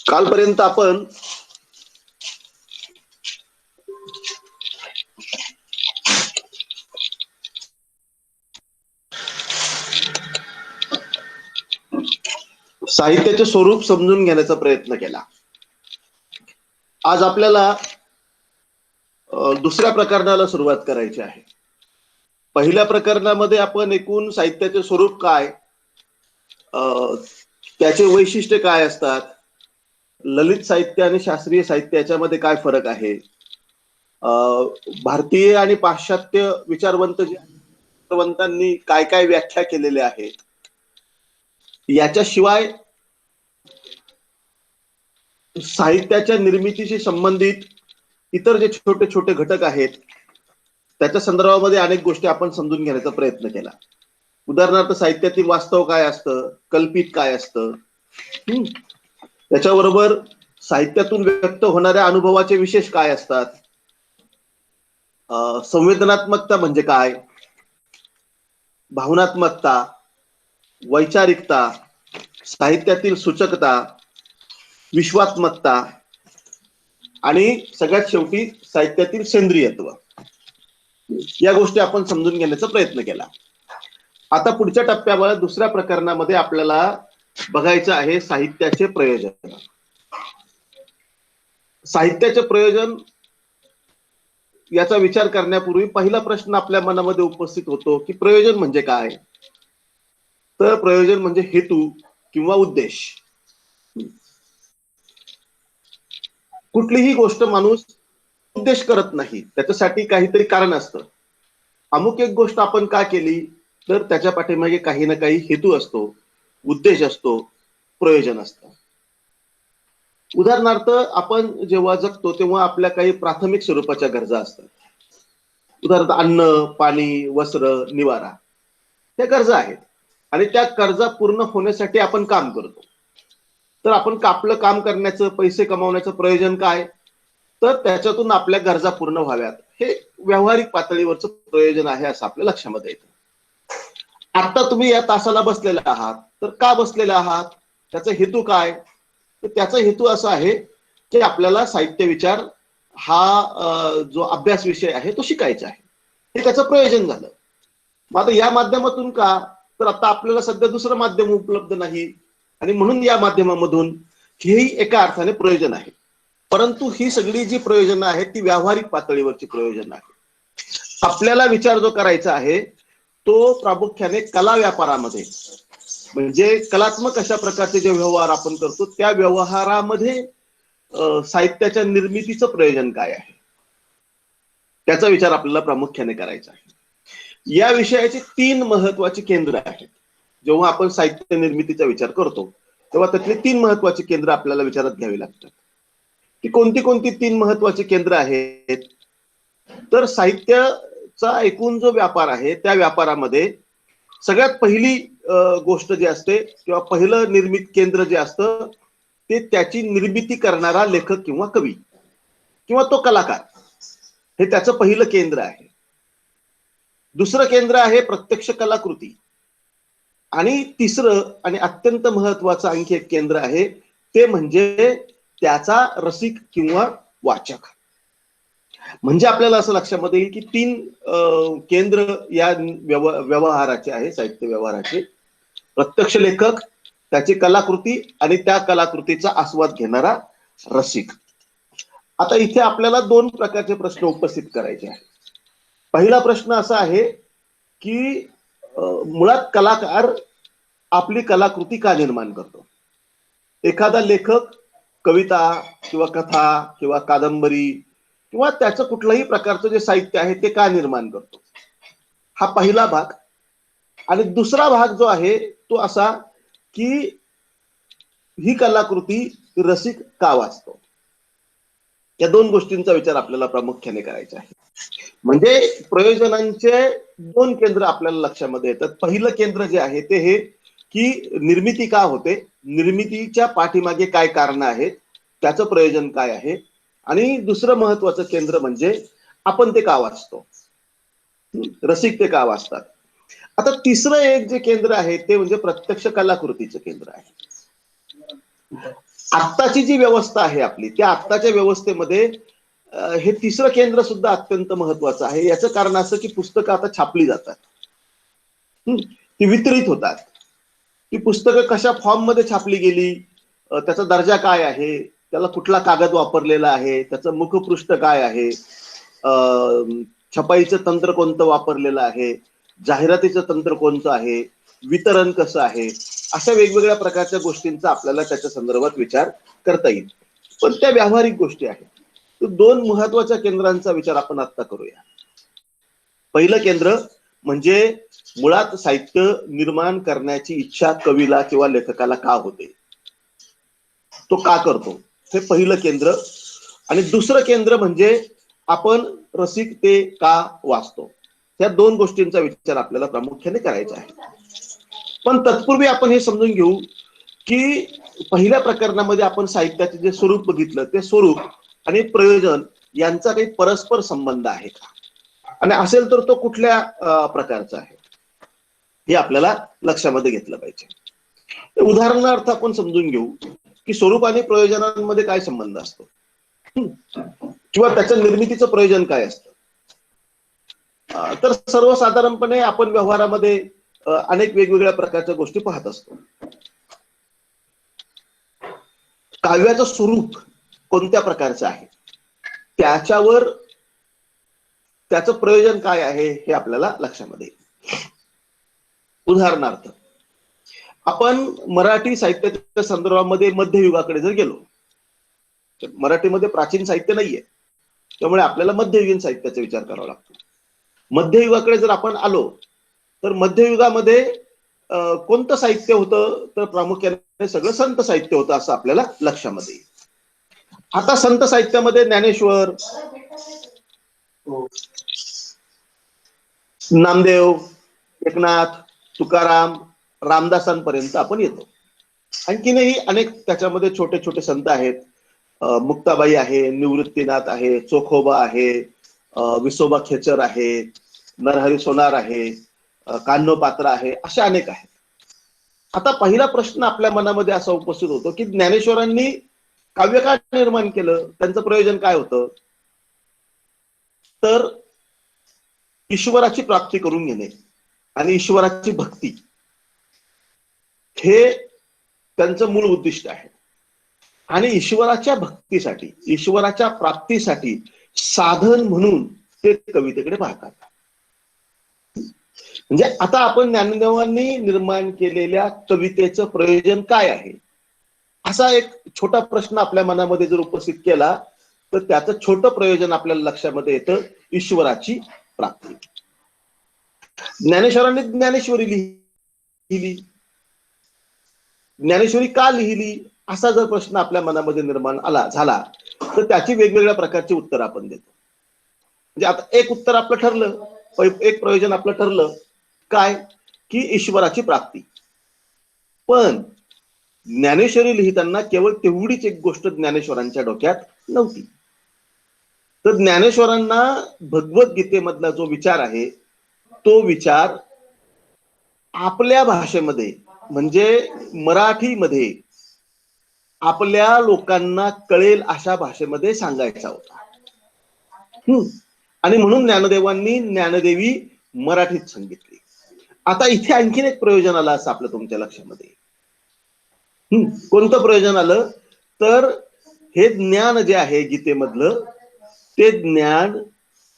कालपर्यंत आपण साहित्याचे स्वरूप समजून घेण्याचा प्रयत्न केला. आज आपल्याला दुसऱ्या प्रकरणाला सुरुवात करायची आहे. पहिल्या प्रकरणामध्ये आपण एकूण साहित्याचे स्वरूप काय, त्याचे वैशिष्ट्य काय असतात, ललित साहित्य आणि शास्त्रीय साहित्य याच्यामध्ये काय फरक आहे, भारतीय आणि पाश्चात्य विचारवंतांनी काय काय व्याख्या केलेल्या आहेत, याच्याशिवाय साहित्याच्या निर्मितीशी संबंधित इतर जे छोटे छोटे घटक आहेत त्याच्या संदर्भामध्ये अनेक गोष्टी आपण समजून घेण्याचा प्रयत्न केला. उदाहरणार्थ साहित्यातील वास्तव काय असतं, कल्पित काय असतं, त्याच्याबरोबर साहित्यातून व्यक्त होणाऱ्या अनुभवाचे विशेष काय असतात, संवेदनात्मकता म्हणजे काय, भावनात्मकता, वैचारिकता, साहित्यातील सूचकता, विश्वात्मकता आणि सगळ्यात शेवटी साहित्यातील सेंद्रियत्व, या गोष्टी आपण समजून घेण्याचा प्रयत्न केला. आता पुढच्या टप्प्यावर दुसऱ्या प्रकरणामध्ये आपल्याला बघायचं आहे साहित्याचे प्रयोजन. साहित्याचे प्रयोजन याचा विचार करण्यापूर्वी पहिला प्रश्न आपल्या मनामध्ये उपस्थित होतो की प्रयोजन म्हणजे काय. तर प्रयोजन म्हणजे हेतू किंवा उद्देश. कुठलीही गोष्ट माणूस उद्देश करत नाही, त्याच्यासाठी काहीतरी कारण असतं. अमुक एक गोष्ट आपण का केली तर त्याच्या पाठीमागे काही ना काही हेतू असतो, उद्देश असतो, प्रयोजन असतं. उदाहरणार्थ आपण जेव्हा जगतो तेव्हा आपल्या काही प्राथमिक स्वरूपाच्या गरजा असतात. उदाहरणार्थ अन्न, पाणी, वस्त्र, निवारा, त्या गरजा आहेत आणि त्या गरजा पूर्ण होण्यासाठी आपण काम करतो. तर आपण आपलं काम करण्याचं, पैसे कमावण्याचं प्रयोजन काय, तर त्याच्यातून आपल्या गरजा पूर्ण व्हाव्यात, हे व्यावहारिक पातळीवरचं प्रयोजन आहे असं आपल्या लक्षामध्ये येतं. आता तुम्ही या तासाला बसलेले आहात तर का बसलेले आहात, त्याचा हेतू काय, तर त्याचा हेतू असा आहे की आपल्याला साहित्य विचार हा जो अभ्यास विषय आहे तो शिकायचा आहे, हे त्याचं प्रयोजन झालं. मग आता या माध्यमातून का, तर आता आपल्याला सध्या दुसरं माध्यम उपलब्ध नाही आणि म्हणून या माध्यमामधून हेही एका अर्थाने प्रयोजन आहे. परंतु ही सगळी जी प्रयोजन आहेत ती व्यावहारिक पातळीवरची प्रयोजन आहे. आपल्याला विचार जो करायचा आहे तो प्रामुख्याने कला व्यापारामध्ये, म्हणजे कलात्मक अशा प्रकारचे जे व्यवहार आपण करतो त्या व्यवहारामध्ये साहित्याच्या निर्मितीचं प्रयोजन काय आहे, त्याचा विचार आपल्याला प्रामुख्याने करायचा आहे. या विषयाचे 3 महत्वाची केंद्र आहेत. जेव्हा आपण साहित्य निर्मितीचा विचार करतो तेव्हा त्यातले 3 महत्वाची केंद्र आपल्याला विचारात घ्यावी लागतात. की कोणती कोणती 3 महत्वाची केंद्र आहेत, तर साहित्याचा एकूण जो व्यापार आहे त्या व्यापारामध्ये सगळ्यात पहिली गोष्ट जी असते किंवा पहिलं निर्मित केंद्र जे असतं ते त्याची निर्मिती करणारा लेखक किंवा कवी किंवा तो कलाकार, हे त्याचं पहिलं केंद्र आहे. दुसरं केंद्र आहे प्रत्यक्ष कलाकृती आणि तिसरं आणि अत्यंत महत्वाचं आणखी एक केंद्र आहे ते म्हणजे त्याचा रसिक किंवा वाचक. म्हणजे आपल्याला असं लक्षामध्ये येईल की 3 केंद्र या व्यवहाराचे आहे, साहित्य व्यवहाराचे. प्रत्यक्ष लेखक, त्याची कलाकृती आणि त्या कलाकृतीचा आस्वाद घेणारा रसिक. आता इथे आपल्याला 2 प्रकारचे प्रश्न उपस्थित करायचे आहेत. पहिला प्रश्न असा आहे की मुळात कलाकार आपली कलाकृती का निर्माण करतो. एखादा लेखक कविता किंवा कथा किंवा कादंबरी किंवा त्याचं कुठल्याही प्रकारचं जे साहित्य आहे ते का निर्माण करतो, हा पहिला भाग. आणि दुसरा भाग जो आहे तो असा की ही कलाकृती रसिक का वाचतो. या 2 गोष्टींचा विचार आपल्याला प्रामुख्याने करायचा आहे. म्हणजे प्रयोजनांचे 2 केंद्र आपल्याला लक्षामध्ये येतात. पहिलं केंद्र जे आहे ते हे की निर्मिती का होते, निर्मितीच्या पाठीमागे काय कारण आहेत, त्याचं प्रयोजन काय आहे. आणि दुसरं महत्वाचं केंद्र म्हणजे आपण ते का वाचतो, रसिक ते का वाचतात. आता तिसरं एक जे केंद्र आहे ते म्हणजे प्रत्यक्ष कलाकृतीचं केंद्र आहे. आत्ताची जी व्यवस्था आहे आपली, त्या आत्ताच्या व्यवस्थेमध्ये हे तिसरं केंद्र सुद्धा अत्यंत महत्वाचं आहे. याचं कारण असं की पुस्तकं आता छापली जातात, ती वितरित होतात. ती पुस्तकं कशा फॉर्म मध्ये छापली गेली, त्याचा दर्जा काय आहे, त्याला कुठला कागद वापरलेला आहे, त्याचं मुखपृष्ठ काय आहे, छपाईचं तंत्र कोणतं वापरलेलं आहे, जाहिरातीचं तंत्र कोणतं आहे, वितरण कसं आहे, अशा वेगवेगळ्या प्रकारच्या गोष्टींचा आपल्याला त्याच्या संदर्भात विचार करता येईल. पण त्या व्यावहारिक गोष्टी आहेत. तर दोन महत्वाच्या केंद्रांचा विचार आपण आता करूया. पहिलं केंद्र म्हणजे मुळात साहित्य निर्माण करण्याची इच्छा कवीला किंवा लेखकाला का होते, तो का करतो, हे पहिलं केंद्र. आणि दुसरं केंद्र म्हणजे आपण रसिक ते का वाचतो. या दोन गोष्टींचा विचार आपल्याला प्रामुख्याने करायचा आहे. पण तत्पूर्वी आपण हे समजून घेऊ की पहिल्या प्रकरणामध्ये आपण साहित्याचे जे स्वरूप बघितलं, ते स्वरूप आणि प्रयोजन यांचा काही परस्पर संबंध आहे का, आणि असेल तर तो कुठल्या प्रकारचा आहे, हे आपल्याला लक्षामध्ये घेतलं पाहिजे. उदाहरणार्थ आपण समजून घेऊ की स्वरूप आणि प्रयोजनांमध्ये काय संबंध असतो, किंवा त्याच्या निर्मितीचं प्रयोजन काय असतं. तर सर्वसाधारणपणे आपण व्यवहारामध्ये अनेक वेगवेगळ्या प्रकारच्या गोष्टी पाहत असतो. काव्याचं स्वरूप कोणत्या प्रकारचं आहे, त्याच्यावर त्याचं प्रयोजन काय आहे हे आपल्याला लक्षामध्ये येईल. उदाहरणार्थ आपण मराठी साहित्याच्या संदर्भामध्ये मध्ययुगाकडे जर गेलो, तर मराठीमध्ये प्राचीन साहित्य नाहीये, त्यामुळे आपल्याला मध्ययुगीन साहित्याचा विचार करावा लागतो. मध्ययुगाकडे जर आपण आलो तर मध्ययुगामध्ये कोणतं साहित्य होतं, तर प्रामुख्याने सगळं संत साहित्य होतं असं आपल्याला लक्षामध्ये येईल. आता संत साहित्यामध्ये ज्ञानेश्वर, नामदेव, एकनाथ, तुकाराम, रामदासांपर्यंत आपण येतो. आणखीनही अनेक त्याच्यामध्ये छोटे छोटे संत आहेत. मुक्ताबाई आहे, निवृत्तीनाथ आहे, चोखोबा आहे, विसोबा खेचर आहे, नरहरी सोनार आहे, कान्होपात्रा आहे, अशा अनेक आहेत. आता पहिला प्रश्न आपल्या मनामध्ये असा उपस्थित होतो की ज्ञानेश्वरांनी काव्य का निर्माण केलं, त्यांचं प्रयोजन काय होतं. तर ईश्वराची प्राप्ती करून घेणे आणि ईश्वराची भक्ती हे त्यांचं मूळ उद्दिष्ट आहे. आणि ईश्वराच्या भक्तीसाठी, ईश्वराच्या प्राप्तीसाठी साधन म्हणून ते कवितेकडे पाहतात. म्हणजे आता आपण ज्ञानदेवांनी निर्माण केलेल्या कवितेचं प्रयोजन काय आहे, असा एक छोटा प्रश्न आपल्या मनामध्ये जर उपस्थित केला तर त्याचं छोटं प्रयोजन आपल्याला लक्षामध्ये येतं, ईश्वराची प्राप्ती. ज्ञानेश्वरांनी ज्ञानेश्वरी लिहिली, ज्ञानेश्वरी का लिहिली असा जर प्रश्न आपल्या मनामध्ये निर्माण झाला तर त्याची वेगवेगळ्या प्रकारची उत्तर आपण देतो. म्हणजे आता एक उत्तर आपलं ठरलं, एक प्रयोजन आपलं ठरलं काय, की ईश्वराची प्राप्ती. पण ज्ञानेश्वरी लिहिताना केवळ तेवढीच एक गोष्ट ज्ञानेश्वरांच्या डोक्यात नव्हती. तर ज्ञानेश्वरांना भगवद्गीतेमधला जो विचार आहे तो विचार आपल्या भाषेमध्ये म्हणजे मराठीमध्ये आपल्या लोकांना कळेल अशा भाषेमध्ये सांगायचा होता. आणि म्हणून ज्ञानदेवांनी ज्ञानदेवी मराठीत सांगितली. आता इथे आणखीन एक प्रयोजन आलं असं आपलं तुमच्या लक्षामध्ये. कोणतं प्रयोजन आलं, तर हे ज्ञान जे आहे गीतेमधलं ते ज्ञान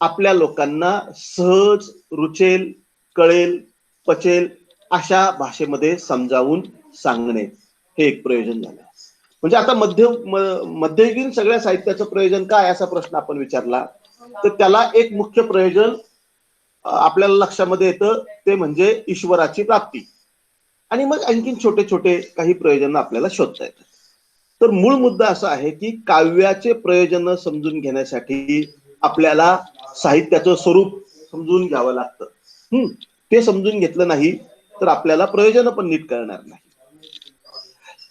आपल्या लोकांना सहज रुचेल, कळेल, पचेल अशा भाषेमध्ये समजावून सांगणे, हे एक प्रयोजन झालं. म्हणजे आता मध्ययुगीन सगळ्या साहित्याचं प्रयोजन काय असा प्रश्न आपण विचारला तर त्याला एक मुख्य प्रयोजन आपल्याला लक्षामध्ये येतं, ते म्हणजे ईश्वराची प्राप्ती. आणि मग आणखीन छोटे छोटे काही प्रयोजन आपल्याला शोधता येतात. तर मूळ मुद्दा असा आहे की काव्याचे प्रयोजन समजून घेण्यासाठी आपल्याला साहित्याचं स्वरूप समजून घ्यावं लागतं. ते समजून घेतलं नाही तर आपल्याला प्रयोजन पण नीट कळणार नाही.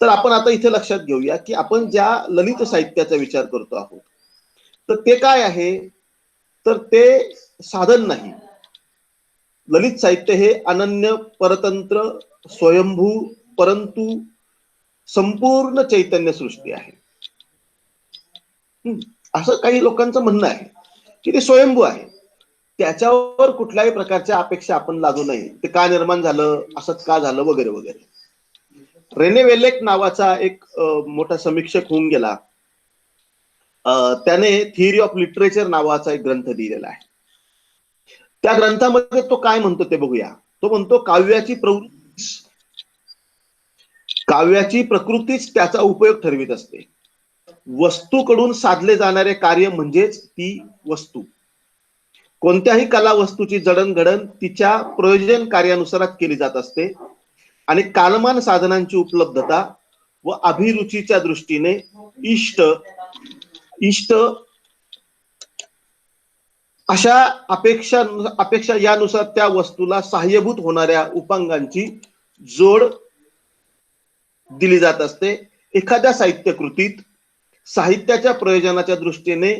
तर आपण आता इथे लक्षात घेऊया की आपण ज्या ललित साहित्याचा विचार करतो आहोत तर ते काय आहे, तर ते साधन नाही. ललित साहित्य हे अनन्य, परतंत्र, स्वयंभू, परंतु संपूर्ण चैतन्य सृष्टी आहे. असं काही लोकांचं म्हणणं आहे की ते स्वयंभू आहे, त्याच्यावर कुठल्याही प्रकारच्या अपेक्षा आपण लादू नये. ते का निर्माण झालं, असंच का झालं, वगैरे वगैरे. रेने वेलेक नावाचा एक मोठा समीक्षक होऊन गेला. त्याने थिअरी ऑफ लिटरेचर नावाचा एक ग्रंथ लिहिलेला आहे. त्या ग्रंथामध्ये तो काय म्हणतो ते बघूया. तो म्हणतो काव्याची प्रकृतीच त्याचा उपयोग ठरवित असते. वस्तूकडून साधले जाणारे कार्य म्हणजेच ती वस्तू. कोणत्याही कला वस्तूची जडणघडण तिच्या प्रयोजन कार्यानुसार केली जात असते आणि कालमान साधनांची उपलब्धता व अभिरुचीच्या दृष्टीने इष्ट अशा अपेक्षा यानुसार त्या वस्तूला सहाय्यभूत होणाऱ्या उपांगांची जोड दिली जात असते. एखाद्या साहित्यकृतीत साहित्याच्या प्रयोजनाच्या दृष्टीने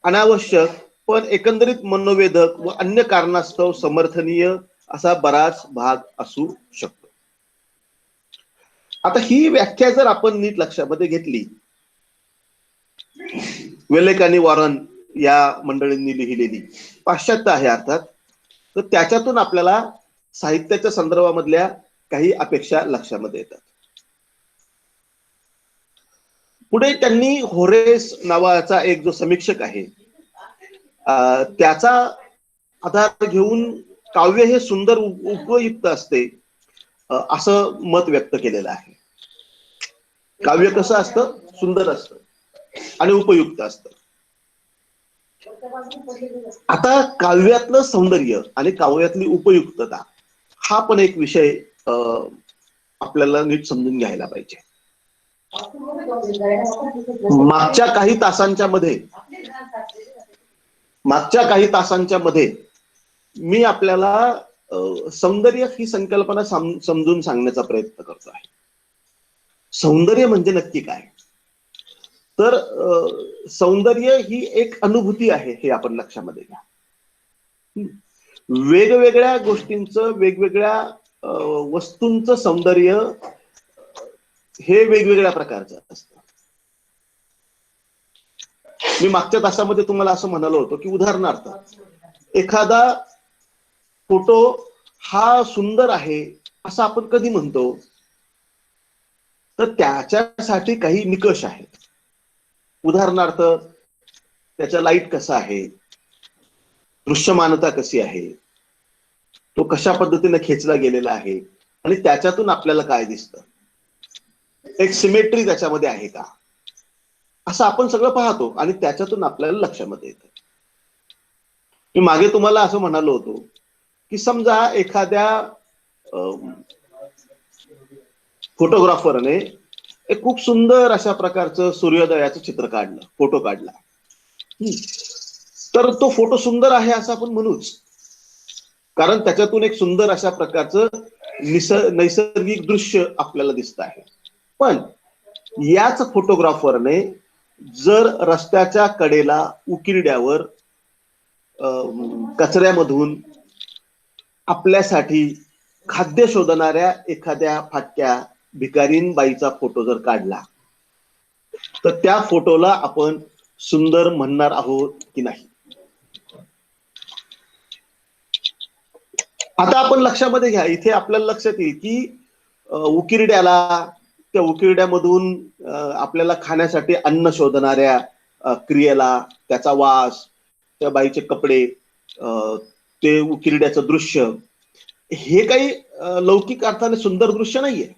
अनावश्यक पण एकंदरीत मनोवेधक व अन्य कारणास्तव समर्थनीय असा बराच भाग असू शकतो. आता ही व्याख्या जर आपण नीट लक्षामध्ये घेतली, वेलेक आणि वॉरन या मंडळींनी लिहिलेली, पाश्चात्य आहे अर्थात, तर त्याच्यातून आपल्याला साहित्याच्या संदर्भामधल्या काही अपेक्षा लक्षामध्ये येतात. पुढे त्यांनी होरेस नावाचा एक जो समीक्षक आहे त्याचा आधार घेऊन काव्य हे सुंदर उपयुक्त असते असं मत व्यक्त केलेलं आहे. काव्य कसं असतं, सुंदर असतं आणि उपयुक्त असतं. आता काव्यातलं सौंदर्य आणि काव्यातली उपयुक्तता हा पण एक विषय आपल्याला नीट समजून घ्यायला पाहिजे. मागच्या काही तासांच्या मध्ये मी आपल्याला सौंदर्य ही संकल्पना समजून सांगण्याचा प्रयत्न करतो आहे. सौंदर्य म्हणजे नक्की काय? तर सौंदर्य ही एक अनुभूती आहे हे आपण लक्षामध्ये घ्या. वेगवेगळ्या गोष्टींचं, वेगवेगळ्या वस्तूंचं सौंदर्य हे वेगवेगळ्या प्रकारचं असतं. मी मागच्या तासामध्ये तुम्हाला असं म्हणालो होतो की उदाहरणार्थ एखादा फोटो हा सुंदर आहे असं आपण कधी म्हणतो, तर त्याच्यासाठी काही निकष आहेत. उदाहरणार्थ त्याचा लाईट कसा आहे, दृश्यमानता कशी आहे, तो कशा पद्धतीने खेचला गेलेला आहे आणि त्याच्यातून आपल्याला काय दिसतं, एक सिमेट्री त्याच्यामध्ये आहे का, असं आपण सगळं पाहतो आणि त्याच्यातून आपल्याला लक्षामध्ये येतं. मी मागे तुम्हाला असं म्हणालो होतो की समजा एखाद्या फोटोग्राफरने एक खूप सुंदर अशा प्रकारचं सूर्योदयाचं चित्र काढलं, फोटो काढला, तर तो फोटो सुंदर आहे असं आपण म्हणूच, कारण त्याच्यातून एक सुंदर अशा प्रकारचं नैसर्गिक दृश्य आपल्याला दिसत आहे. पण याच फोटोग्राफरने जर रस्त्याच्या कडेला उकिरड्यावर कचऱ्यामधून आपल्यासाठी खाद्य शोधणाऱ्या एखाद्या फाटक्या भिकारीन बाईचा फोटो जर काढला, तर त्या फोटोला आपण सुंदर म्हणणार आहोत की नाही? आता आपण लक्षामध्ये घ्या, इथे आपल्याला लक्षात येईल की उकिरड्याला, त्या उकिरड्यामधून आपल्याला खाण्यासाठी अन्न शोधणाऱ्या क्रियेला, त्याचा वास, त्या बाईचे कपडे, ते उकिरड्याचं दृश्य, हे काही लौकिक अर्थाने सुंदर दृश्य नाहीये.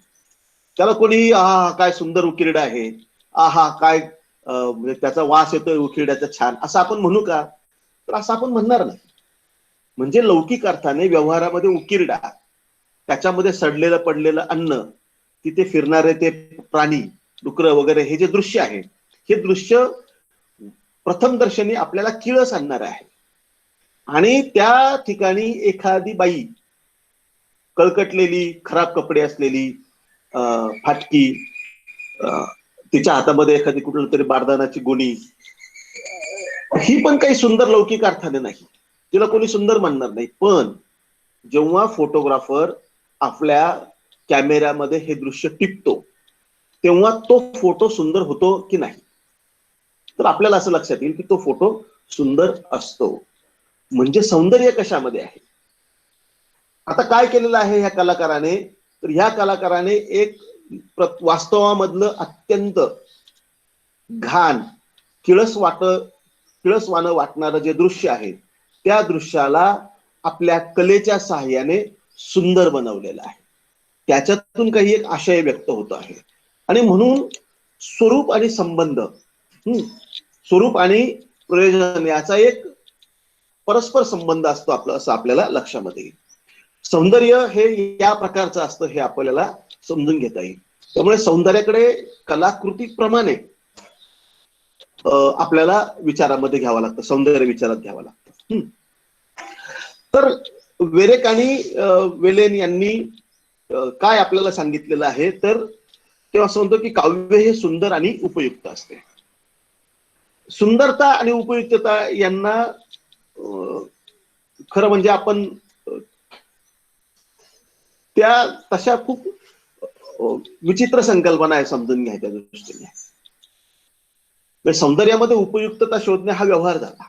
त्याला कोणी आहा काय सुंदर उकिरडा आहे, आहा काय त्याचा वास येतोय उकिरड्याचा छान, असं आपण म्हणू का? तर असं आपण म्हणणार नाही. म्हणजे लौकिक अर्थाने व्यवहारामध्ये उकिरडा, त्याच्यामध्ये सडलेलं पडलेलं अन्न, तिथे फिरणारे ते प्राणी, डुकरं वगैरे, हे जे दृश्य आहे, हे दृश्य प्रथमदर्शनी आपल्याला किळस आणणार आहे. आणि त्या ठिकाणी एखादी बाई, कळकटलेली, खराब कपडे असलेली, फाटकी, तिच्या हातामध्ये एखादी कुठलं तरी बारदानाची गोणी, ही पण काही सुंदर लौकिक अर्थाने नाही, तिला कोणी सुंदर म्हणणार नाही. पण जेव्हा फोटोग्राफर आपल्या कॅमेऱ्यामध्ये हे दृश्य टिपतो, तेव्हा तो फोटो सुंदर होतो की नाही. तर आपल्याला असं लक्षात येईल की तो फोटो सुंदर असतो. म्हणजे सौंदर्य कशामध्ये आहे. आता काय केलेलं आहे ह्या कलाकाराने, तर ह्या कलाकाराने एक वास्तवामधलं अत्यंत घाण, किळसवाणं वाटणारं जे दृश्य आहे, त्या दृश्याला आपल्या कलेच्या सहाय्याने सुंदर बनवलेलं आहे. त्याच्यातून काही एक आशय व्यक्त होत आहे. आणि म्हणून स्वरूप आणि संबंध, स्वरूप आणि प्रयोजन याचा एक परस्पर संबंध असतो आपला, असं आपल्याला लक्षामध्ये येईल. सौंदर्य हे या प्रकारचं असतं हे आपल्याला समजून घेता येईल. त्यामुळे सौंदर्याकडे कलाकृतीप्रमाणे आपल्याला विचारामध्ये घ्यावं लागतं, सौंदर्य विचारात घ्यावं लागतं. तर वेरेक आणि वेलेन यांनी काय आपल्याला सांगितलेलं आहे, तर तेव्हा असं म्हणतो की काव्य हे सुंदर आणि उपयुक्त असते. सुंदरता आणि उपयुक्तता यांना खरं म्हणजे आपण त्या तशा खूप विचित्र संकल्पना आहे समजून घ्यायच्या दृष्टीने. सौंदर्यामध्ये उपयुक्तता शोधणे हा व्यवहार झाला,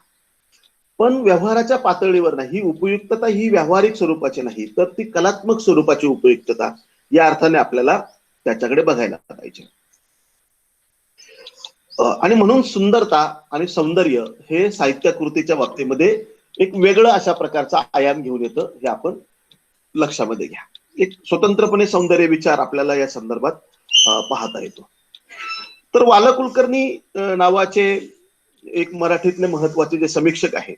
पण व्यवहाराच्या पातळीवर नाही. ही उपयुक्तता ही व्यावहारिक स्वरूपाची नाही, तर ती कलात्मक स्वरूपाची उपयुक्तता या अर्थाने आपल्याला त्याच्याकडे बघायला पाहिजे. आणि म्हणून सुंदरता आणि सौंदर्य हे साहित्यकृतीच्या बाबतीमध्ये एक वेगळं अशा प्रकारचा आयाम घेऊन येतं, हे आपण लक्षामध्ये घ्या. एक स्वतंत्रपणे सौंदर्य विचार आपल्याला या संदर्भात पाहता येतो. तर वाल कुलकर्णी नावाचे एक मराठीतले महत्वाचे जे समीक्षक आहेत,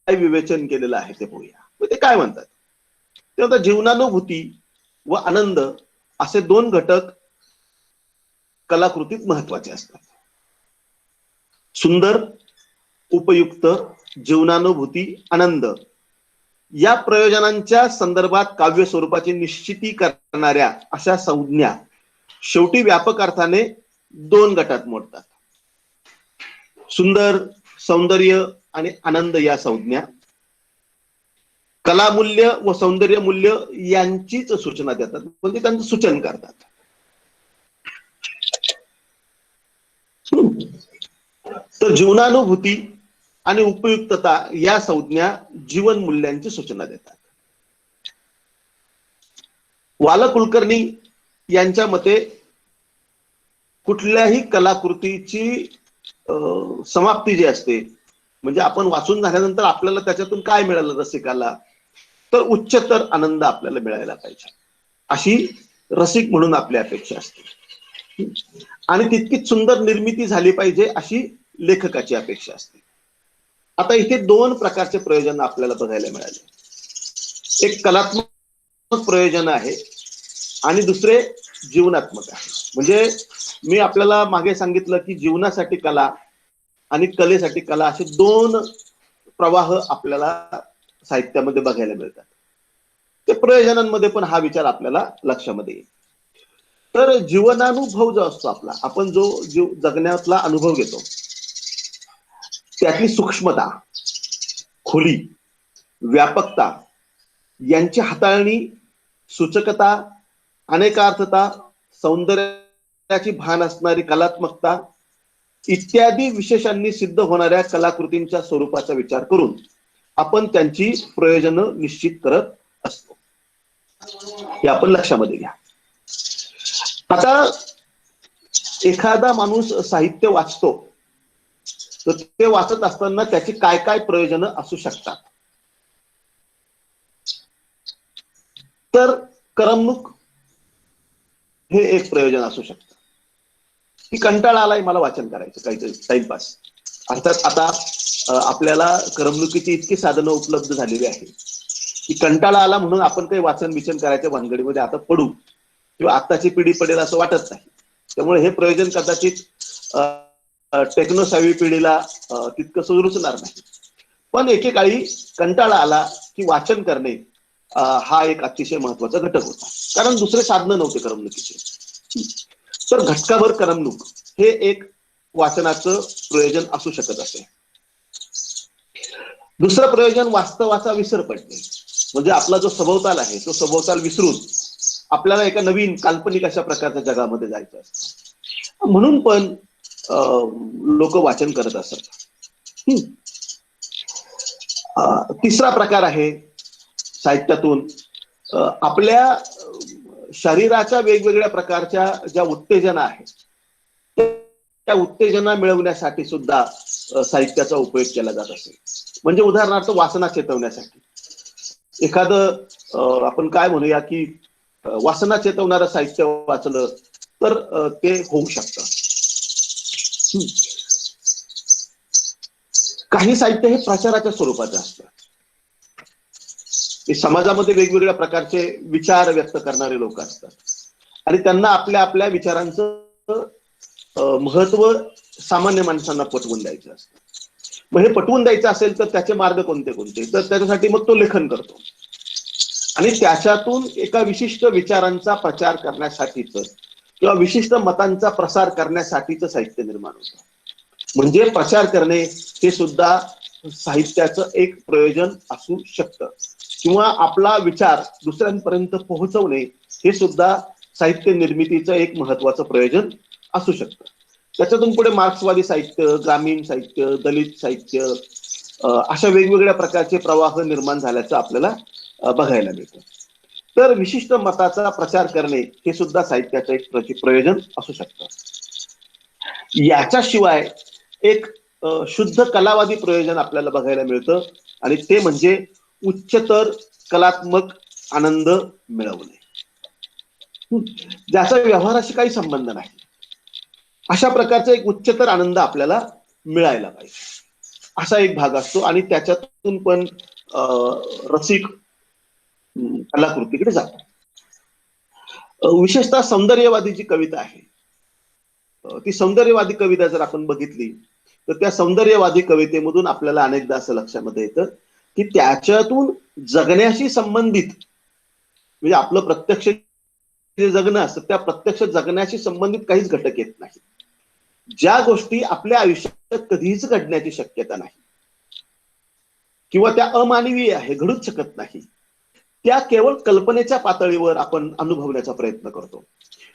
काय विवेचन केलेलं आहे ते पाहूया. ते काय म्हणतात, ते म्हणतात जीवनानुभूती व आनंद असे दोन घटक कलाकृतीत महत्वाचे असतात. सुंदर, उपयुक्त, जीवनानुभूती, आनंद या प्रयोजनांच्या संदर्भात काव्य स्वरूपाची निश्चिती करणाऱ्या अशा संज्ञा शेवटी व्यापक अर्थाने दोन गटात मोडतात. सुंदर, सौंदर्य आणि आनंद या संज्ञा कलामूल्य व सौंदर्य मूल्य यांचीच सूचना देतात, म्हणजे त्यांचं सूचन करतात. तर जीवनानुभूती आणि उपयुक्तता या संज्ञा जीवन मूल्यांची सूचना देतात. वाल कुलकर्णी यांच्या मते कुठल्याही कलाकृतीची समाप्ती जी असते, म्हणजे आपण वाचून झाल्यानंतर आपल्याला त्याच्यातून काय मिळालं रसिकाला, तर उच्चतर आनंद आपल्याला मिळायला पाहिजे, अशी रसिक म्हणून आपली अपेक्षा असते. आणि तितकीच सुंदर निर्मिती झाली पाहिजे अशी लेखकाची अपेक्षा असते. आता इथे दोन प्रकारचे प्रयोजन आपल्याला बघायला मिळाले. एक कलात्मक प्रयोजन आहे आणि दुसरे जीवनात्मक आहे. म्हणजे मी आपल्याला मागे सांगितलं की जीवनासाठी कला आणि कलेसाठी कला असे दोन प्रवाह आपल्याला साहित्यामध्ये बघायला मिळतात. ते प्रयोजनांमध्ये पण हा विचार आपल्याला लक्षामध्ये येईल. तर जीवनानुभव जो असतो आपला, आपण जो जीव जगण्यातला अनुभव घेतो, त्यातली सूक्ष्मता, खोली, व्यापकता यांची हाताळणी, सूचकता, अनेकार्थता, सौंदर्याची भान असणारी कलात्मकता इत्यादी विशेषांनी सिद्ध होणाऱ्या कलाकृतींच्या स्वरूपाचा विचार करून आपण त्यांची प्रयोजनं निश्चित करत असतो. हे आपण लक्षामध्ये घ्या. आता एखादा माणूस साहित्य वाचतो, तर ते वाचत असताना त्याची काय काय प्रयोजनं असू शकतात. तर करमणूक हे एक प्रयोजन असू शकतं, की कंटाळा आलाय मला वाचन करायचं, काहीतरी टाइमपास. अर्थात आता आपल्याला करमणुकीची इतकी साधनं उपलब्ध झालेली आहे की कंटाळा आला म्हणून आपण काही वाचन विचन करायच्या भानगडीमध्ये आता पडू किंवा आत्ताची पिढी पडेल असं वाटत नाही. त्यामुळे हे प्रयोजन कदाचित टेक्नोसावी पिढीला तितकं रुचणार नाही. पण एकेकाळी कंटाळा आला की वाचन करणे हा एक अतिशय महत्वाचा घटक होता, कारण दुसरे साधनं नव्हते करमणुकीचे. तर घटकाभर करमणूक हे एक वाचनाचं प्रयोजन असू शकत असे. दुसरं प्रयोजन वास्तवाचा विसर पडणे. म्हणजे आपला जो सभोवताल आहे तो सभोवताल विसरून आपल्याला एका नवीन काल्पनिक अशा प्रकारच्या जगामध्ये जायचं असतं. म्हणून पण लोक वाचन करत असतात. तिसरा प्रकार आहे साहित्यातून आपल्या शरीराच्या वेगवेगळ्या प्रकारच्या ज्या उत्तेजना आहेत त्या उत्तेजना मिळवण्यासाठी सुद्धा साहित्याचा उपयोग केला जात असेल. म्हणजे उदाहरणार्थ वासना चेतवण्यासाठी एखादं आपण काय म्हणूया की वासना चेतवणारं साहित्य वाचलं तर ते होऊ शकतं. काही साहित्य हे प्रचाराच्या स्वरूपाचं असतं. ते समाजामध्ये वेगवेगळ्या प्रकारचे विचार व्यक्त करणारे लोक असतात आणि त्यांना आपल्या आपल्या विचारांचं महत्व सामान्य माणसांना पटवून द्यायचं असतं. मग हे पटवून द्यायचं असेल तर त्याचे मार्ग कोणते कोणते, तर त्याच्यासाठी मग तो लेखन करतो आणि त्याच्यातून एका विशिष्ट विचारांचा प्रचार करण्यासाठीच किंवा विशिष्ट मतांचा प्रसार करण्यासाठीच साहित्य निर्माण होतं. म्हणजे प्रचार करणे हे सुद्धा साहित्याचं एक प्रयोजन असू शकतं किंवा आपला विचार दुसऱ्यांपर्यंत पोहोचवणे हे सुद्धा साहित्य निर्मितीचं एक महत्वाचं प्रयोजन असू शकतं. त्याच्यातून पुढे मार्क्सवादी साहित्य, ग्रामीण साहित्य, दलित साहित्य अशा वेगवेगळ्या प्रकारचे प्रवाह निर्माण झाल्याचं आपल्याला बघायला मिळतं. तर विशिष्ट मताचा प्रचार करणे हे सुद्धा साहित्याचं एक प्रयोजन असू शकतं. याच्याशिवाय एक शुद्ध कलावादी प्रयोजन आपल्याला बघायला मिळतं आणि ते म्हणजे उच्चतर कलात्मक आनंद मिळवणे, ज्याचा व्यवहाराशी काही संबंध नाही. अशा प्रकारचा एक उच्चतर आनंद आपल्याला मिळायला पाहिजे असा एक भाग असतो आणि त्याच्यातून पण रसिक कलाकृतीकडे जातो. विशेषतः सौंदर्यवादी जी कविता आहे ती सौंदर्यवादी कविता जर आपण बघितली तर त्या सौंदर्यवादी कवितेमधून आपल्याला अनेकदा असं लक्षामध्ये येतं की त्याच्यातून जगण्याशी संबंधित म्हणजे आपलं प्रत्यक्ष जे जगणं असतं त्या प्रत्यक्ष जगण्याशी संबंधित काहीच घटक येत नाही. ज्या गोष्टी आपल्या आयुष्यात कधीच घडण्याची शक्यता नाही किंवा त्या अमानवीय आहे, घडूच शकत नाही, त्या केवळ कल्पनेच्या पातळीवर आपण अनुभवण्याचा प्रयत्न करतो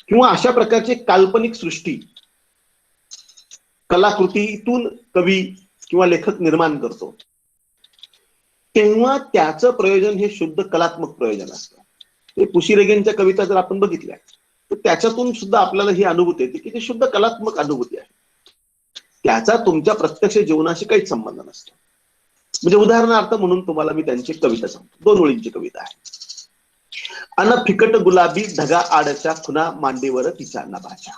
किंवा अशा प्रकारची काल्पनिक सृष्टी कलाकृतीतून कवी किंवा लेखक निर्माण करतो, तेव्हा त्याचं प्रयोजन हे शुद्ध कलात्मक प्रयोजन असतं. ते पुशिरेगेंच्या कविता जर आपण बघितल्या तर त्याच्यातून सुद्धा आपल्याला ही अनुभूती येते की ते शुद्ध कलात्मक अनुभूती आहे, त्याचा तुमच्या प्रत्यक्ष जीवनाशी काहीच संबंध नसतो. म्हणजे उदाहरणार्थ म्हणून तुम्हाला मी त्यांची कविता सांगतो. 2 ओळींची कविता आहे. अन फिकट गुलाबी ढगा आडच्या खुना मांडीवर तिच्या नभाच्या,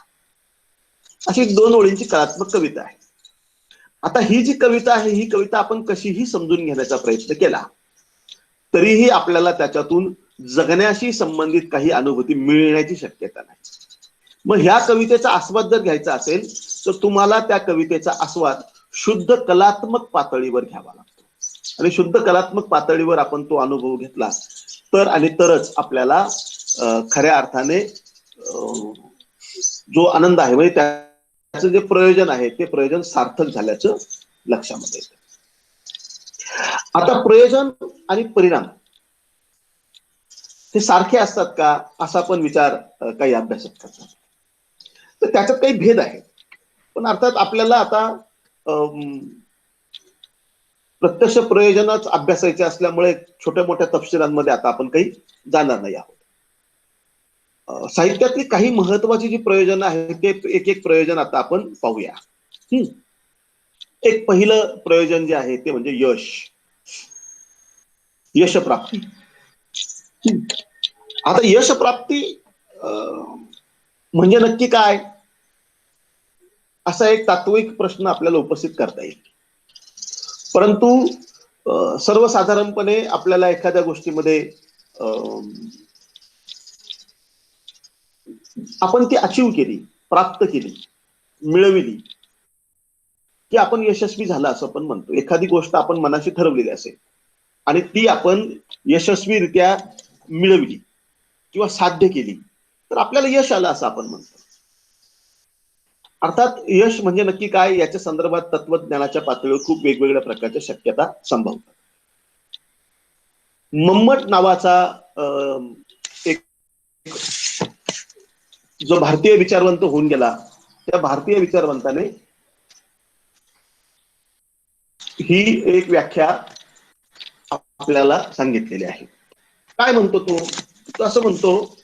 अशी 2 ओळींची कलात्मक कविता आहे. आता ही जी कविता आहे ही कविता आपण कशीही समजून घेण्याचा प्रयत्न केला तरीही आपल्याला त्याच्यातून जगण्याशी संबंधित काही अनुभूती मिळण्याची शक्यता नाही. मग ह्या कवितेचा आस्वाद जर घ्यायचा असेल तर तुम्हाला त्या कवितेचा आस्वाद शुद्ध कलात्मक पातळीवर घ्यावा लागतो आणि शुद्ध कलात्मक पातळीवर आपण तो अनुभव घेतला तर आणि तरच आपल्याला खऱ्या अर्थाने जो आनंद आहे म्हणजे त्याचं जे प्रयोजन आहे ते प्रयोजन सार्थक झाल्याचं लक्षामध्ये येतं. आता प्रयोजन आणि परिणाम हे सारखे असतात का असा पण विचार काही अभ्यासक करतात. तर त्याच्यात काही भेद आहेत, पण अर्थात आपल्याला आता प्रत्यक्ष प्रयोजनच अभ्यासायचे असल्यामुळे छोट्या मोठ्या तपशिलांमध्ये आता आपण काही जाणार नाही आहोत. साहित्यातली काही महत्वाची जी प्रयोजन आहे ते एक एक प्रयोजन आता आपण पाहूया. एक पहिलं प्रयोजन जे आहे ते म्हणजे यशप्राप्ती. आता यशप्राप्ती म्हणजे नक्की काय असा एक तात्विक प्रश्न आपल्याला उपस्थित करता येईल. परंतु सर्वसाधारणपणे आपल्याला एखाद्या गोष्टीमध्ये आपण ती अचीव केली, प्राप्त केली, मिळविली की आपण यशस्वी झाला असं आपण म्हणतो. एखादी गोष्ट आपण मनाशी ठरवलेली असेल आणि ती आपण यशस्वीरित्या मिळवली किंवा साध्य केली तर आपल्याला यश आलं असं आपण म्हणतो. अर्थात यश म्हणजे नक्की काय याच्या संदर्भात तत्वज्ञानाच्या पातळीवर खूप वेगवेगळ्या प्रकारच्या शक्यता संभवतात. मम्मट नावाचा एक जो भारतीय विचारवंत होऊन गेला, त्या भारतीय विचारवंताने ही एक व्याख्या आपल्याला सांगितलेली आहे. काय म्हणतो तो असं म्हणतो,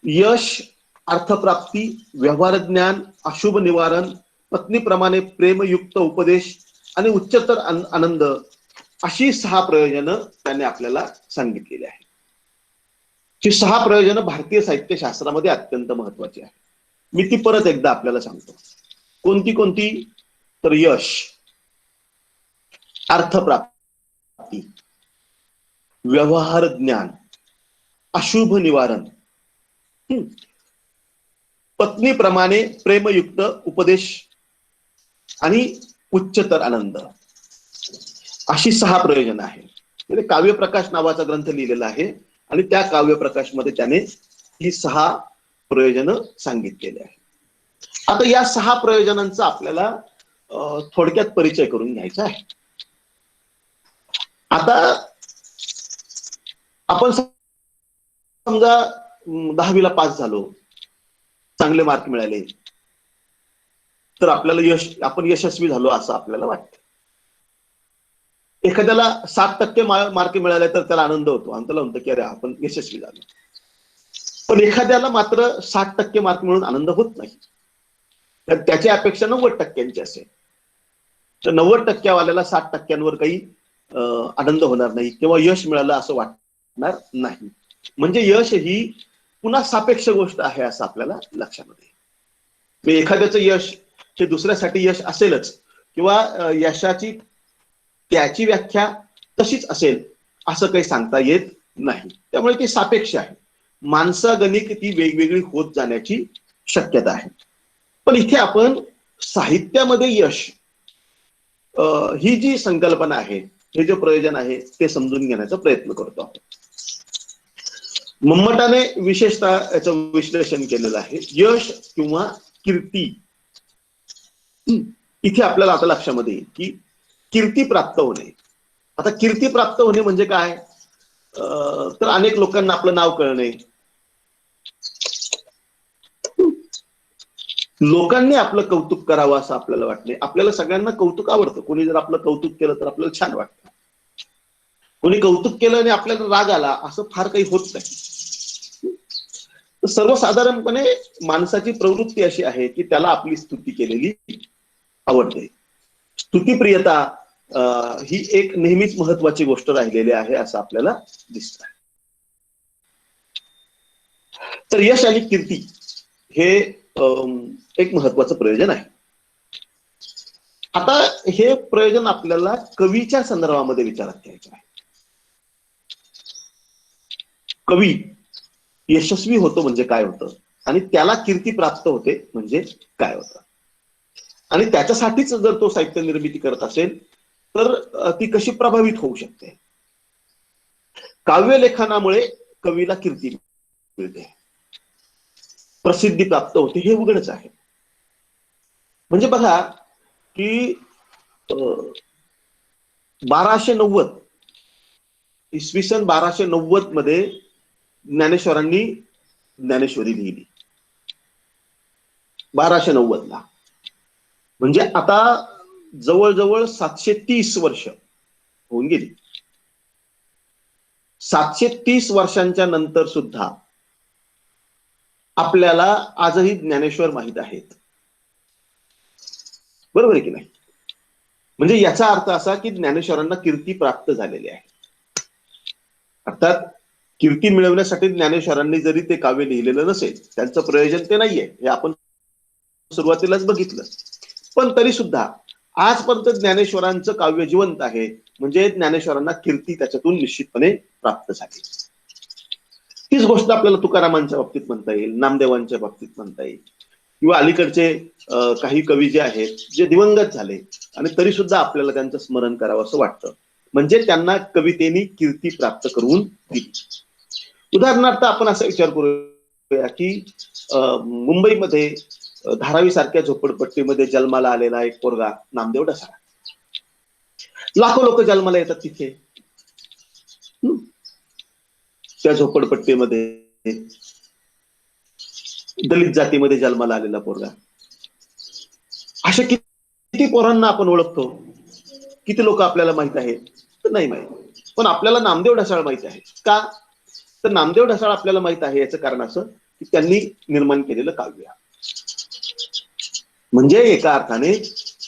यश, अर्थप्राप्ती, व्यवहार ज्ञान, अशुभ निवारण, पत्नीप्रमाणे प्रेमयुक्त उपदेश आणि उच्चतर आनंद, अशी 6 प्रयोजनं त्याने आपल्याला सांगितलेली आहे. ही 6 प्रयोजनं भारतीय साहित्यशास्त्रामध्ये अत्यंत महत्वाची आहे. मी ती परत एकदा आपल्याला सांगतो. कोणती कोणती? तर यश, अर्थप्राप्ती, व्यवहार ज्ञान, अशुभ निवारण, पत्नीप्रमाणे प्रेमयुक्त उपदेश आणि उच्चतर आनंद, अशी 6 प्रयोजन आहे. काव्यप्रकाश नावाचा ग्रंथ लिहिलेला आहे आणि त्या काव्यप्रकाशमध्ये त्याने ही 6 प्रयोजनं सांगितलेली आहे. आता या 6 प्रयोजनांचा आपल्याला थोडक्यात परिचय करून घ्यायचा आहे. आता आपण समजा 10वीला पास झालो, चांगले मार्क मिळाले, तर आपल्याला आपण यशस्वी झालो असं आपल्याला वाटतं. एखाद्याला 60% मार्क मिळाले तर त्याला आनंद होतो आणि त्याला म्हणतो की अरे आपण यशस्वी झालो. पण एखाद्याला मात्र 60% मार्क मिळून आनंद होत नाही, तर त्याची अपेक्षा 90% असेल. तर 90% वाल्याला 60%वर काही आनंद होणार नाही किंवा यश मिळालं असं वाटणार नाही. म्हणजे यश ही पुन्हा सापेक्ष गोष्ट आहे असं आपल्याला लक्षात येईल. एखाद्याचं यश हे दुसऱ्यासाठी यश असेलच किंवा यशाची त्याची व्याख्या तशीच असेल असं काही सांगता येत नाही. त्यामुळे ती सापेक्ष आहे. माणसागणिक ती वेगवेगळी होत जाण्याची शक्यता आहे. पण इथे आपण साहित्यामध्ये यश ही जी संकल्पना आहे, हे जे प्रयोजन आहे ते समजून घेण्याचा प्रयत्न करतो आहोत. मम्मटाने विशेषतः याचं विश्लेषण केलेलं आहे. यश किंवा कीर्ती, इथे आपल्याला आता लक्षामध्ये येईल की कीर्ती प्राप्त होणे. आता कीर्ती प्राप्त होणे म्हणजे काय? तर अनेक लोकांना आपलं नाव कळणे, लोकांनी आपलं कौतुक करावं असं आपल्याला वाटणे. आपल्याला सगळ्यांना कौतुक आवडतं. कोणी जर आपलं कौतुक केलं तर आपल्याला छान वाटतं. कोणी कौतुक केलं आणि आपल्याला राग आला असं फार काही होत नाही. सर्वसाधारणपणे माणसाची प्रवृत्ती अशी आहे की त्याला आपली स्तुती केलेली आवडते. स्तुतीप्रियता ही एक नेहमीच महत्वाची गोष्ट राहिलेली आहे असं आपल्याला दिसतं. तर यश आणि कीर्ती हे एक महत्वाचं प्रयोजन आहे. आता हे प्रयोजन आपल्याला कवीच्या संदर्भामध्ये विचारात घ्यायचं आहे. कवी यशस्वी होतो म्हणजे काय होतं आणि त्याला कीर्ती प्राप्त होते म्हणजे काय होतं, आणि त्याच्यासाठीच जर तो साहित्य निर्मिती करत असेल तर ती कशी प्रभावित होऊ शकते. काव्यलेखनामुळे कवीला कीर्ती मिळते, प्रसिद्धी प्राप्त होते, हे उघडच आहे. म्हणजे बघा की 1290 इसवी सन 1290 मध्ये ज्ञानेश्वरांनी ज्ञानेश्वरी लिहिली. 1290 ला, म्हणजे आता जवळजवळ 730 वर्ष होऊन गेली. 730 वर्षांच्या नंतर सुद्धा आपल्याला आजही ज्ञानेश्वर माहित आहेत. बरोबर आहे की नाही? म्हणजे याचा अर्थ असा की ज्ञानेश्वरांना कीर्ती प्राप्त झालेली आहे. अर्थात कीर्ती मिळवण्यासाठी ज्ञानेश्वरांनी जरी ते काव्य लिहिलेलं नसेल, त्यांचं प्रयोजन ते नाहीये, हे आपण सुरुवातीलाच बघितलं. पण तरी सुद्धा आजपर्यंत ज्ञानेश्वरांचं काव्य जिवंत आहे, म्हणजे ज्ञानेश्वरांना कीर्ती त्याच्यातून निश्चितपणे प्राप्त झाली. तीच गोष्ट आपल्याला तुकारामांच्या बाबतीत म्हणता येईल, नामदेवांच्या बाबतीत म्हणता येईल, किंवा अलीकडचे काही कवी जे आहेत जे दिवंगत झाले आणि तरी सुद्धा आपल्याला त्यांचं स्मरण करावं असं वाटतं, म्हणजे त्यांना कवितेनी कीर्ती प्राप्त करून दिली. उदाहरणार्थ आपण असा विचार करूया की मुंबईमध्ये धारावी सारख्या झोपडपट्टीमध्ये जन्माला आलेला एक पोरगा नामदेव डसाळा. लाखो लोक जन्माला येतात तिथे. हं? त्या झोपडपट्टीमध्ये दलित जातीमध्ये जन्माला आलेला पोरगा. अशा किती पोरांना आपण ओळखतो, किती लोक आपल्याला माहित आहेत, तर नाही माहित. पण आपल्याला नामदेव ढसाळ माहित आहे. का? तर नामदेव ढसाळ आपल्याला माहित आहे याचं कारण असं की त्यांनी निर्माण केलेलं काव्य, म्हणजे एका अर्थाने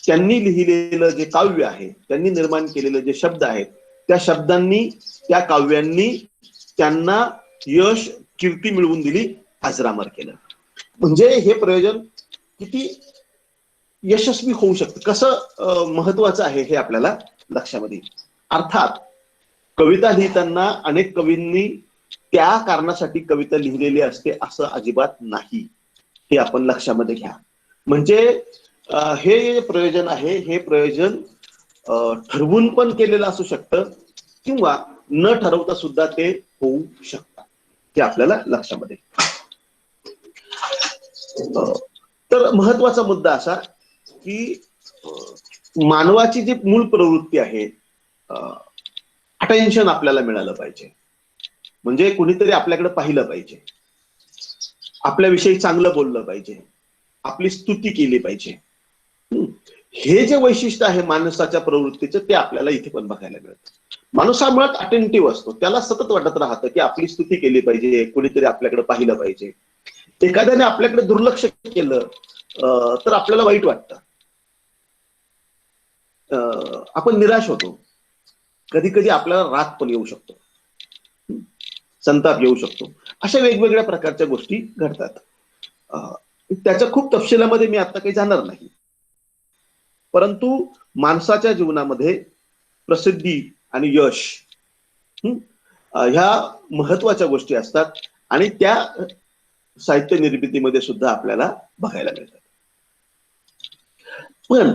त्यांनी लिहिलेलं जे काव्य आहे, त्यांनी निर्माण केलेले जे शब्द आहेत, त्या शब्दांनी, त्या काव्यांनी त्यांना यश, कीर्ती मिळवून दिली, अजरामर केलं. म्हणजे हे प्रयोजन किती यशस्वी होऊ शकतं, कसं महत्वाचं आहे हे आपल्याला लक्षामध्ये येईल. अर्थात कविता लिहिताना अनेक कवींनी त्या कारणासाठी कविता लिहिलेली असते असं अजिबात नाही, हे आपण लक्षामध्ये घ्या. म्हणजे हे जे प्रयोजन आहे, हे प्रयोजन ठरवून पण केलेलं असू शकतं किंवा न ठरवता सुद्धा ते होऊ शकतात, हे आपल्याला लक्षामध्ये. तर महत्वाचा मुद्दा असा की मानवाची जी मूळ प्रवृत्ती आहे, अटेन्शन आपल्याला मिळालं पाहिजे, म्हणजे कुणीतरी आपल्याकडे पाहिलं पाहिजे, आपल्याविषयी चांगलं बोललं पाहिजे, आपली स्तुती केली पाहिजे. हे जे वैशिष्ट्य आहे माणसाच्या प्रवृत्तीचं, ते आपल्याला इथे पण बघायला मिळतं. माणूस हा मुळात अटेंटिव्ह असतो, त्याला सतत वाटत राहतं की आपली स्तुती केली पाहिजे, कुणीतरी आपल्याकडे पाहिलं पाहिजे. एखाद्याने आपल्याकडे दुर्लक्ष केलं तर आपल्याला वाईट वाटतं, आपण निराश होतो, कधी कधी आपल्याला राग पण येऊ शकतो, संताप येऊ शकतो. अशा वेगवेगळ्या प्रकारच्या गोष्टी घडतात. त्याच्या खूप तपशिलामध्ये मी आता काही जाणार नाही, परंतु माणसाच्या जीवनामध्ये प्रसिद्धी आणि यश ह्या महत्वाच्या गोष्टी असतात आणि त्या साहित्य निर्मितीमध्ये सुद्धा आपल्याला बघायला मिळतात. पण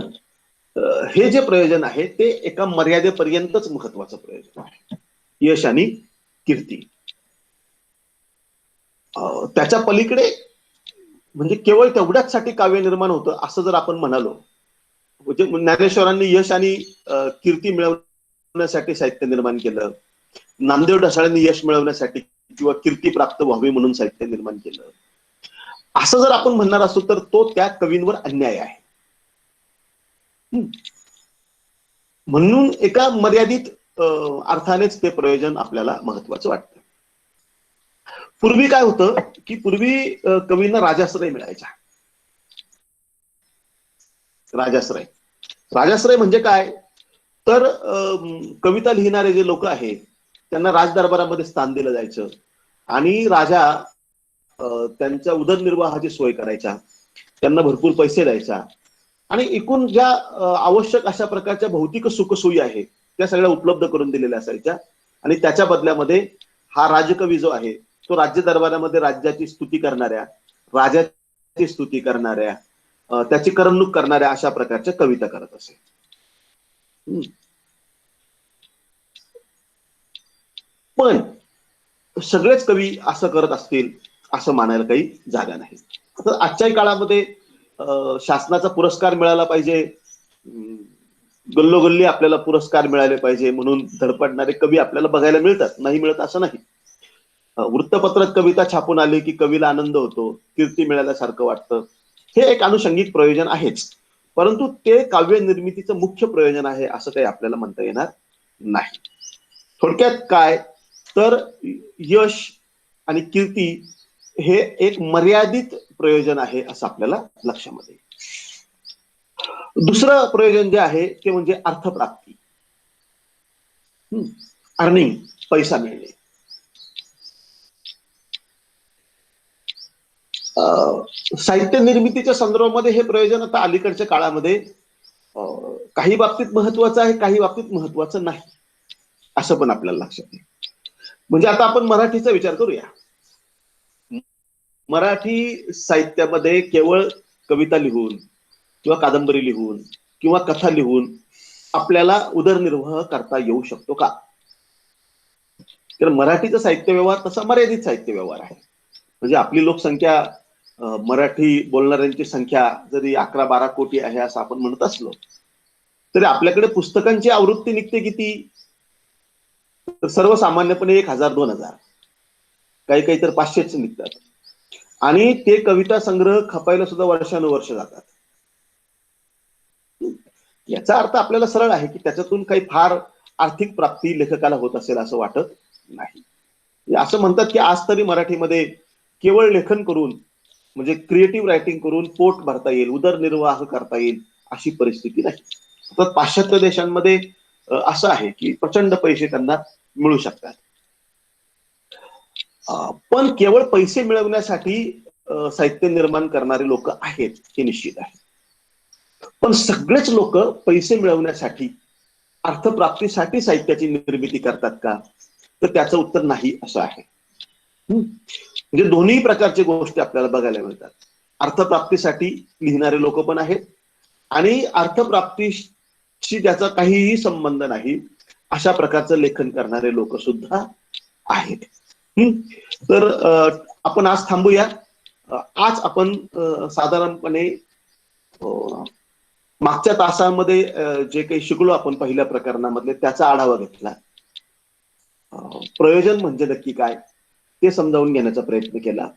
हे जे प्रयोजन आहे ते एका मर्यादेपर्यंतच महत्वाचं प्रयोजन आहे, यश आणि कीर्ती. त्याच्या पलीकडे म्हणजे केवळ तेवढ्याचसाठी काव्य निर्माण होतं असं जर आपण म्हणालो, म्हणजे ज्ञानेश्वरांनी यश आणि कीर्ती मिळवण्यासाठी साहित्य निर्माण केलं, नामदेव ढसाळांनी यश मिळवण्यासाठी किंवा कीर्ती प्राप्त व्हावी म्हणून साहित्य निर्माण केलं, असं जर आपण म्हणणार असू तर तो त्या कवींवर अन्याय आहे. म्हणून एका मर्यादित अर्थानेच ते प्रयोजन आपल्याला महत्वाचं वाटतं. पूर्वी काय होतं की पूर्वी कवींना राजाश्रय मिळायचा. राजाश्रय, राजाश्रय म्हणजे काय, तर कविता लिहिणारे जे लोक आहेत त्यांना राजदरबारामध्ये स्थान दिलं जायचं आणि राजा त्यांच्या उदरनिर्वाहाची सोय करायचा, त्यांना भरपूर पैसे द्यायचा आणि एकूण ज्या आवश्यक अशा प्रकारच्या भौतिक सुखसोयी आहेत त्या सगळ्या उपलब्ध करून दिलेल्या असायच्या. आणि त्याच्या बदल्यामध्ये हा राजकवी जो आहे तो राज्य दरबारामध्ये राज्याची स्तुती करणाऱ्या, राजाची स्तुती करणाऱ्या, त्याची करमणूक करणाऱ्या अशा प्रकारच्या कविता करत असे. पण सगळेच कवी असं करत असतील असं मानायला काही जागा नाही. आता आजच्याही काळामध्ये शासनाचा पुरस्कार मिळाला पाहिजे, गल्लोगल्ली आपल्याला पुरस्कार मिळाले पाहिजे म्हणून धडपडणारे कवी आपल्याला बघायला मिळतात, नाही मिळत असं नाही. वृत्तपत्रात कविता छापून आली की कवीला आनंद होतो, कीर्ती मिळाल्यासारखं वाटतं, हे एक अनुषंगिक प्रयोजन आहेच, परंतु ते काव्य निर्मितीचं मुख्य प्रयोजन आहे असं काही आपल्याला म्हणता येणार नाही. थोडक्यात काय, तर यश आणि कीर्ती हे एक मर्यादित प्रयोजन आहे असं आपल्याला लक्षामध्ये. दुसरं प्रयोजन जे आहे ते म्हणजे अर्थप्राप्ती, अर्निंग, पैसा मिळणे. साहित्य निर्मितीच्या संदर्भामध्ये हे प्रयोजन आता अलीकडच्या काळामध्ये काही बाबतीत महत्वाचं आहे, काही बाबतीत महत्वाचं नाही असं पण आपल्याला लक्षात येईल. म्हणजे आता आपण मराठीचा विचार करूया. मराठी साहित्यामध्ये केवळ कविता लिहून किंवा कादंबरी लिहून किंवा कथा लिहून आपल्याला उदरनिर्वाह करता येऊ शकतो का? तर मराठीचा साहित्य व्यवहार तसा मर्यादित साहित्य व्यवहार आहे. म्हणजे आपली लोकसंख्या, मराठी बोलणाऱ्यांची संख्या जरी 11-12 कोटी आहे असं आपण म्हणत असलो तरी आपल्याकडे पुस्तकांची आवृत्ती निघते किती? तर सर्वसामान्यपणे 1000 2000, काही काही तर 500च निघतात. आणि ते कविता संग्रह खपायला सुद्धा वर्षानुवर्ष जातात. याचा अर्थ आपल्याला सरळ आहे की त्याच्यातून काही फार आर्थिक प्राप्ती लेखकाला होत असेल असं वाटत नाही. असं म्हणतात की आज तरी मराठीमध्ये केवळ लेखन करून, म्हणजे क्रिएटिव्ह रायटिंग करून पोट भरता येईल, उदरनिर्वाह करता येईल अशी परिस्थिती नाही. तर पाश्चात्य देशांमध्ये असं आहे की प्रचंड पैसे त्यांना मिळू शकतात. पण केवळ पैसे मिळवण्यासाठी साहित्य निर्माण करणारे लोक आहेत हे निश्चित आहे. पण सगळेच लोक पैसे मिळवण्यासाठी, अर्थप्राप्तीसाठी साहित्याची निर्मिती करतात का? तर त्याचं उत्तर नाही असं आहे. म्हणजे दोन्ही प्रकारच्या गोष्टी आपल्याला बघायला मिळतात. अर्थप्राप्तीसाठी लिहिणारे लोक पण आहेत आणि अर्थप्राप्तीशी ज्याचा काहीही संबंध नाही अशा प्रकारचं लेखन करणारे लोक सुद्धा आहेत. तर आपण आज थांबूया. आज आपण साधारणपणे मागच्या तासामध्ये जे काही शिकलो आपण पहिल्या प्रकरणामधले त्याचा आढावा घेतला. प्रयोजन म्हणजे नक्की काय ते समजावून घेण्याचा प्रयत्न केला.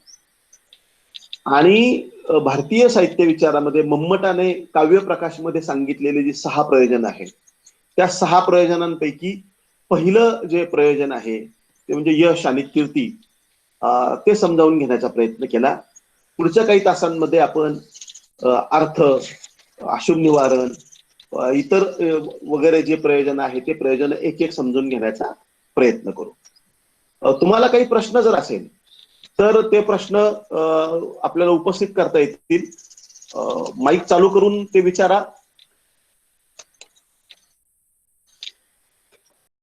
आणि भारतीय साहित्य विचारामध्ये मम्मटाने काव्यप्रकाशमध्ये सांगितलेले जी 6 प्रयोजन आहेत, त्या 6 प्रयोजनांपैकी पहिलं जे प्रयोजन आहे ते म्हणजे यश आणि कीर्ती, ते समजावून घेण्याचा प्रयत्न केला. पुढच्या काही तासांमध्ये आपण अर्थ, अशुभ निवारण, इतर वगैरे जे प्रयोजन आहे ते प्रयोजन एक एक समजून घेण्याचा प्रयत्न करू. तुम्हाला काही प्रश्न जर असेल तर ते प्रश्न आपल्याला उपस्थित करता येतील. माईक चालू करून ते विचारा